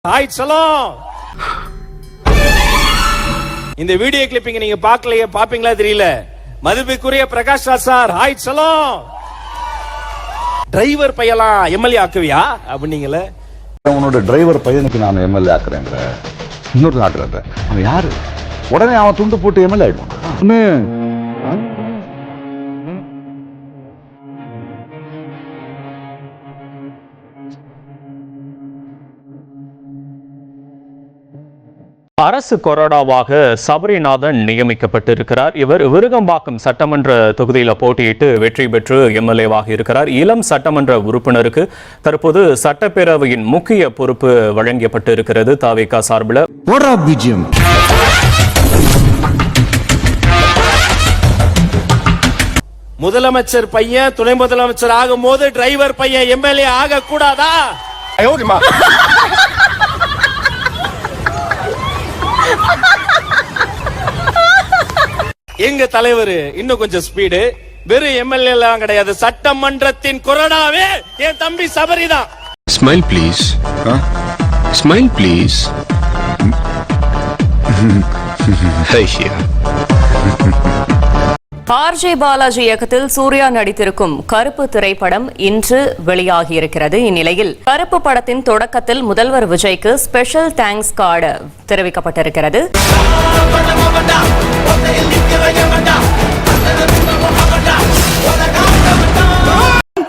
Hi சலாம். இந்த video clipping நீங்க பார்க்கலையே, பாப்பீங்களா தெரியல. மதிப்புக்குரிய பிரகாஷ் ராஜ் சார், ஹாய் சலாம். டிரைவர் பையலாம் எம்எல்ஏ ஆக்குவியா அப்படிங்களே. உன்னோட டிரைவர் பையனுக்கு நான் எம்எல்ஏ ஆக்குறேன், இன்னொரு ஆக்குறேன். அவன் யாரு? உடனே அவன் துண்டு போட்டு எம்எல்ஏ ஆயிடுவான். அரசு கொறடாவாக சபரிநாதன் நியமிக்கப்பட்டிருக்கிறார். இவர் விருகம்பாக்கம் சட்டமன்ற தொகுதியில் போட்டியிட்டு வெற்றி பெற்று எம்எல்ஏவாக இருக்கிறார். இளம் சட்டமன்ற உறுப்பினருக்கு தற்போது சட்டப்பேரவையின் முக்கிய பொறுப்பு வழங்கப்பட்டு இருக்கிறது. தாவேகா சார்பில் முதலமைச்சர் பையன் துணை முதலமைச்சர் ஆகும் போது டிரைவர் பையன் எம்எல்ஏ ஆக கூடாதா? எங்க தலைவர் இன்னும் கொஞ்சம் ஸ்பீடு. வெறும் எம்எல்ஏ எல்லாம் கிடையாது, சட்டமன்றத்தின் கொறடாவே என் தம்பி சபரிதான். Smile please, smile please. RJ Balaji இயக்கத்தில் சூர்யா நடித்திருக்கும் கருப்பு திரைப்படம் இன்று வெளியாகியிருக்கிறது. இந்நிலையில் கருப்பு படத்தின் தொடக்கத்தில் முதல்வர் விஜய்க்கு ஸ்பெஷல் தேங்க்ஸ் கார்டு தெரிவிக்கப்பட்டிருக்கிறது.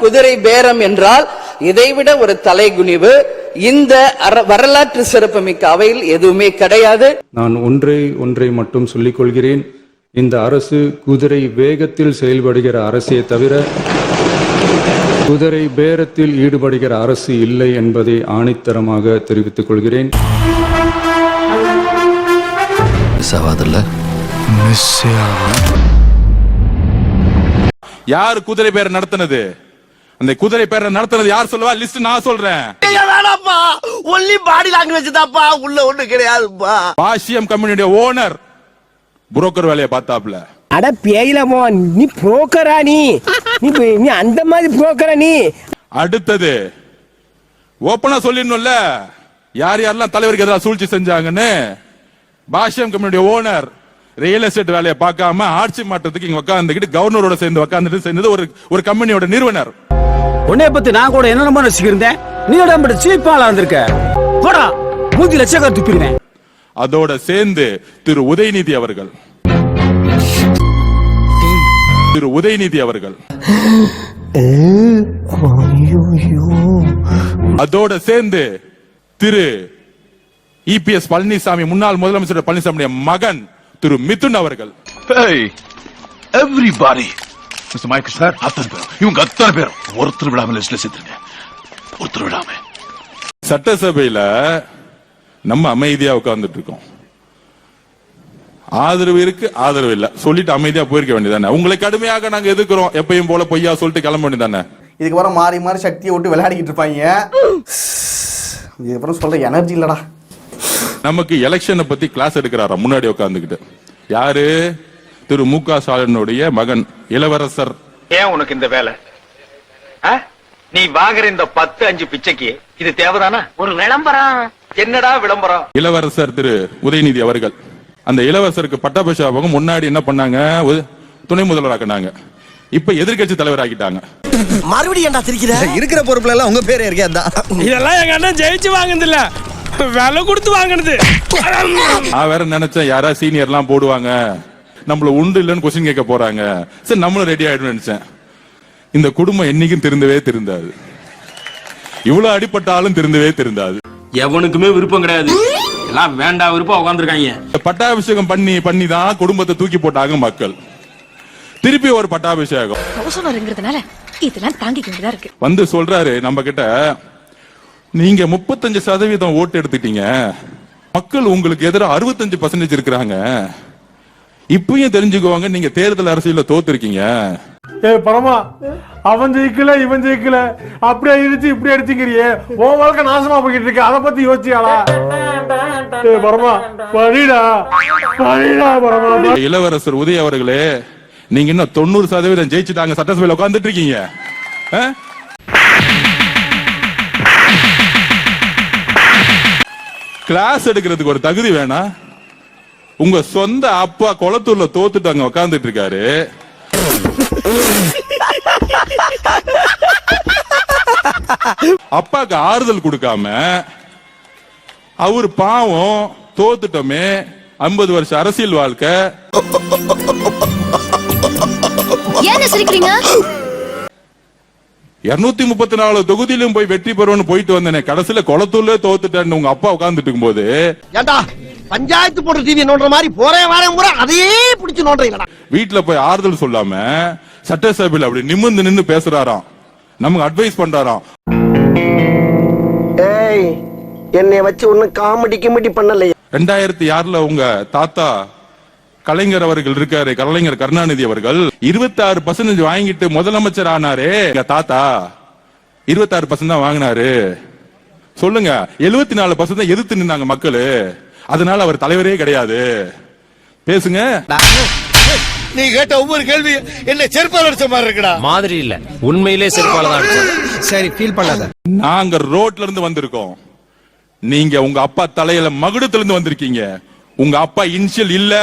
குதிரை பேரம் என்றால் இதைவிட ஒரு தலைகுனிவு இந்த வரலாற்று சிறப்புமிக்க அவையில் எதுவுமே கிடையாது. நான் ஒன்றை மட்டும் சொல்லிக் கொள்கிறேன். இந்த அரசு குதிரை வேகத்தில் செயல்படுகிற அரசே தவிர குதிரை பேரத்தில் ஈடுபடுகிற அரசு இல்லை என்பதை ஆணித்தரமாக தெரிவித்துக் கொள்கிறேன். யார் குதிரை பேர் நடத்தினது? அந்த குதிரை பேர் நடத்தினது யார் சொல்லுவா? லிஸ்ட் நான் சொல்றேன். ஒன்லி பாடி லாங்குவேஜ் தான்ப்பா, உள்ள ஒண்ணு கிடையாதுப்பா. பாஷியம் கம்பெனியுடைய ஓனர் புரோக்கர் வேலையை பார்த்தாப்ல. அட பேயிலமோ, நீ புரோக்கரா? நீ அந்த மாதிரி புரோக்கரா? நீ அடுத்தது ஓப்பனா சொல்லிடணும்ல யார் யாரெல்லாம் தலைவருக்கு எதிராக சூழ்ச்சி செஞ்சாங்கன்னு. பாஷியம் கம்பெனியுடைய ஓனர் ரியல் எஸ்டேட் வேலையை பார்க்காம ஆட்சி மாற்றத்துக்கு இங்க உட்காந்துக்கிட்டு கவர்னரோட சேர்ந்து உட்காந்துட்டு சேர்ந்தது ஒரு கம்பெனியோட நிறுவனர். உன்னைய பத்தி நான் கூட என்ன நம்ப நினைச்சுக்கிறேன். நீ உடம்பு சீப்பாளா இருந்திருக்க. போடா, 100 லட்சம் துப்பிடுவேன். அதோட சேர்ந்து திரு உதயநிதி அவர்கள் அதோட சேர்ந்து திரு இபிஎஸ் பழனிசாமி, முன்னாள் முதலமைச்சர் பழனிசாமி மகன் திரு மிதுன் அவர்கள். எவ்ரிபாடி மிஸ்டர் மைக்கேல் சார், இவங்க அத்தனை பேரும் ஒருத்தர் விடாம லிஸ்ட்ல சேர்த்துருங்க, ஒருத்தர் விடாம. சட்டசபையில நம்ம அமைதியா உட்கார்ந்துட்டு இருக்கோம். ஆதரவு இருக்கு, ஆதரவு இல்ல சொல்லிட்டு அமைதியா போயிருக்க வேண்டியதானே. உங்களை கடுமையாக நாங்க எதிர்க்கிறோம் எப்பயும் போல பொய்யா சொல்லிட்டு கிளம்ப வேண்டியதானே. இதுக்கு வர மாறி மாறி சக்தியை விட்டு விளையாடிக்கிட்டு இருப்பாங்க. இதுக்கப்புறம் சொல்ற எனர்ஜி இல்லடா. நமக்கு எலெக்ஷனை பத்தி கிளாஸ் எடுக்கிறாரா முன்னாடி உட்கார்ந்துகிட்டு? யாரு? திரு மு.க. ஸ்டாலினுடைய மகன் இளவரசர். ஏன் உனக்கு இந்த வேலை? நீ வாங்குற இந்த 10-5 பிச்சைக்கு இது தேவைதானா? ஒரு விளம்பரம். என்னடா விளம்பரம்? இளவரசர் திரு உதயநிதி அவர்கள் அந்த இளவரசருக்கு பட்டாபிஷேகம் முன்னாடி என்ன பண்ணாங்க? துணை முதல்வராக்குனாங்க. இப்ப எதிர்கட்சி தலைவர் ஆக்கிட்டாங்க. மறுபடியும் ஏன்டா திரிக்கிற? இருக்கிற பொறுப்புல எல்லாம் உங்க பேரே இருக்கே. இதெல்லாம் எங்க அண்ணன் ஜெயிச்சு வாங்குனது இல்ல, வேலை கொடுத்து வாங்குனது. நான் வேற நினைச்சேன் யாரா சீனியர் எல்லாம் போடுவாங்க, நம்மள உண்டு இல்லன்னு கொஸ்டின் கேட்க போறாங்க, சரி நம்மளும் ரெடி ஆயிடும் நினைச்சேன். இந்த குடும்பம் என்னைக்கும் திருந்தாது. இவ்வளவு அடிப்பட்டாலும் திருந்தாது. எவனுக்குமே விருப்பம் கிடையாது, எல்லாம் வேண்டாம் விருப்பம் உட்கார்ந்துருக்காங்க. பட்டாபிஷேகம் பண்ணி தான் குடும்பத்தை தூக்கி போட்டாங்க மக்கள். திருப்பி ஒரு பட்டாபிஷேகம் இதெல்லாம் தாங்கிக்க வேண்டியதா இருக்கு. வந்து சொல்றாரு நம்ம கிட்ட, நீங்க 35% ஓட்டு எடுத்துட்டீங்க, மக்கள் உங்களுக்கு எதிராக 65% இருக்கிறாங்க, இப்பயும் தெரிஞ்சுக்குவாங்க நீங்க தேர்தல் அரசியல தோத்துருக்கீங்க. பரமா அவன் ஜெயிக்கல இவன் ஜெயிக்கல அப்படியே அடிச்சு இப்படி அடிச்சுக்கிறியே, உன் வாழ்க்கை நாசமா போய்கிட்டு இருக்கு, அதை பத்தி யோசிச்சியாளா? பரமா படிடா பரமா. இளவரசர் உதய அவர்களே, நீங்க இன்னும் 90% ஜெயிச்சுட்டாங்க, சட்டசபையில் உட்கார்ந்துட்டு இருக்கீங்க. கிளாஸ் எடுக்கிறதுக்கு ஒரு தகுதி வேணா? உங்க சொந்த அப்பா குளத்தூர்ல தோத்துட்டு அங்க உட்கார்ந்துட்டு இருக்காரு. அப்பாக்கு ஆறுதல் கொடுக்காம அவர் பாவம் தோத்துட்டோமே 50 வருஷம் அரசியல் வாழ்க்கை. ஏன் சிரிக்கிறீங்க? 234 தொகுதியிலும் போய் வெற்றி பெறுவோம்னு போயிட்டு வந்தேனே, கடைசியில குளத்தூர்ல தோத்துட்டேன்னு உங்க அப்பா உட்கார்ந்துட்டு இருக்கும் போது ஏண்டா பஞ்சாயத்து போட்டு டிவி நோண்டுற மாதிரி போறேன் வரேன் முறை அதையே பிடிச்சு நோண்டுறீங்களா? வீட்டுல போய் ஆறுதல் சொல்லாம சட்டசபையில் அப்படி நிமிர்ந்து நின்னு பேசுறாராம், நமக்கு அட்வைஸ் பண்றாராம். ஏய் என்னைய வச்சு ஒன்னும் காமெடி கிமெடி பண்ணலையே. 2006 உங்க தாத்தா கலைஞர் அவர்கள் இருக்காரு, கலைஞர் கருணாநிதி அவர்கள் 26% வாங்கிட்டு முதலமைச்சர் ஆனாரே. எங்க தாத்தா 26% தான் வாங்கினாரு. சொல்லுங்க, 74% தான் எதிர்த்து நின்னாங்க மக்களு. அதனால அவர் தலைவரே கிடையாது. பேசுங்க. நீ கேட்ட ஒவ்வொரு கேள்வி என்ன செருப்பால அடிச்ச மாதிரி இருக்குடா. மாதிரி இல்ல, உண்மையிலே செருப்பால தான் அடிச்சது. சரி, ஃபீல் பண்ணாத. நாங்க ரோட்ல இருந்து வந்திருக்கோம். நீங்க உங்க அப்பா தலையில மகுடத்துல இருந்து வந்திருக்கீங்க. உங்க அப்பா இனிஷியல் இல்ல,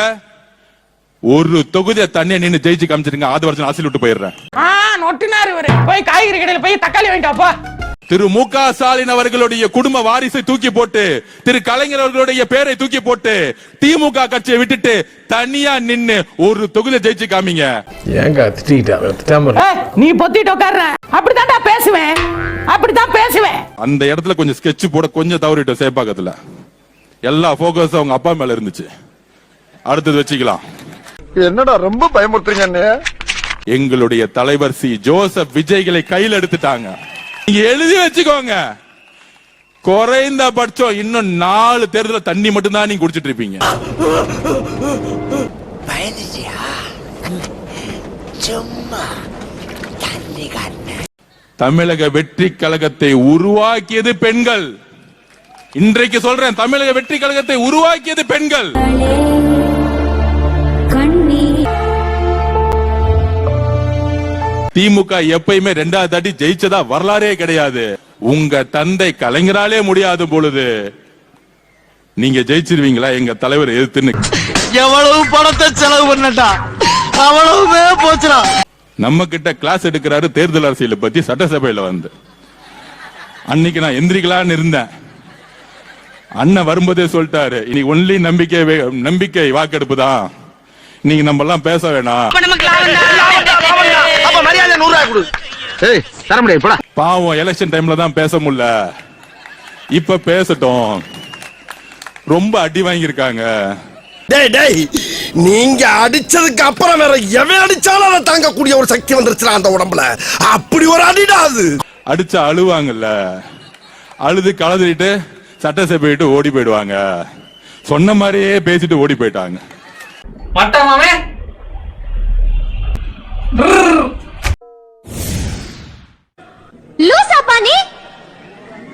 ஒரு தொகுதியை தண்ணியை நின்னு ஜெயிச்சு காமிச்சிருங்க. 6 வருஷம் ஆசில் விட்டு போயிடுறேன். நொட்டினாரு இவரு. போய் காய்கறி கடையில போய் தக்காளி வாங்கிட்டாப்பா. திரு மு.க. ஸ்டாலின் அவர்களுடைய குடும்ப வாரிசை தூக்கி போட்டு, திரு கலைஞர் அவர்களுடைய பேரை தூக்கி போட்டு, திமுக கட்சியை விட்டுட்டு தனியா நின்னு ஒரு தொகுதியை ஜெயிச்சு காமிங்க. ஏங்க திட்டிட்டா? நீ பொத்திட்டு உட்கார்ற. அப்படிதான் பேசுவேன், அப்படிதான் பேசுவேன். அந்த இடத்துல கொஞ்சம் ஸ்கெட்ச் போட கொஞ்சம் தவறிட்டோம். சேப்பாக்கத்துல எல்லா போக்கஸ் அவங்க அப்பா மேல இருந்துச்சு. அடுத்தது வச்சுக்கலாம். என்னடா ரொம்ப பயமுறுத்துறீங்க? எங்களுடைய தலைவர் சி ஜோசப் விஜய்களை கையில் எடுத்துட்டாங்க. நீங்க எழுதி வச்சுக்கோங்க, குறைந்தபட்சம் இன்னும் 4 தேர்தல தண்ணி மட்டும் தான் நீங்க குடிச்சிட்டு இருப்பீங்க. தமிழக வெற்றி கழகத்தை உருவாக்கியது பெண்கள். இன்றைக்கு சொல்றேன், தமிழக வெற்றி கழகத்தை உருவாக்கியது பெண்கள். திமுக எப்பயுமே 2வது தாட்டி ஜெயிச்சதா வரலாறே கிடையாது. உங்க தந்தை கலைஞராலே முடியாத பொழுது நீங்க ஜெயிச்சிருவீங்களா எங்க தலைவர் எதிர்த்துன்னு? எவ்வளவு பணத்தை செலவு பண்ணட்டா, அவ்வளவுமே போச்சுடா. நம்ம கிட்ட கிளாஸ் எடுக்கிறாரு தேர்தல் அரசியலை பத்தி சட்டசபையில வந்து. அன்னைக்கு நான் எந்திரிக்கலான்னு இருந்தேன். அண்ணன் வரும்போதே சொல்லிட்டாரு, இனி ஒன்லி நம்பிக்கை வாக்கெடுப்பு தான், நீங்க நம்ம எல்லாம் பேச வேணாம். பாவம் எலெக்ஷன் டைம்ல தான் பேச முடியல, இப்ப பேசட்டும். ரொம்ப அடி வாங்கியிருக்காங்க. நீங்க அடிச்சதுக்கு அப்புறம் வேற எவன் அடிச்சாலும் அதை தாங்கக்கூடிய ஒரு சக்தி வந்துருச்சுனா அந்த உடம்புல. அப்படி ஒரு அடிடா அது. அடிச்சா அழுவாங்கல்ல, அழுது கலந்துட்டு சட்டசபை விட்டு ஓடி போயிடுவாங்க. சொன்ன மாதிரியே பேசிட்டு ஓடி போயிட்டாங்க. மட்டமாவே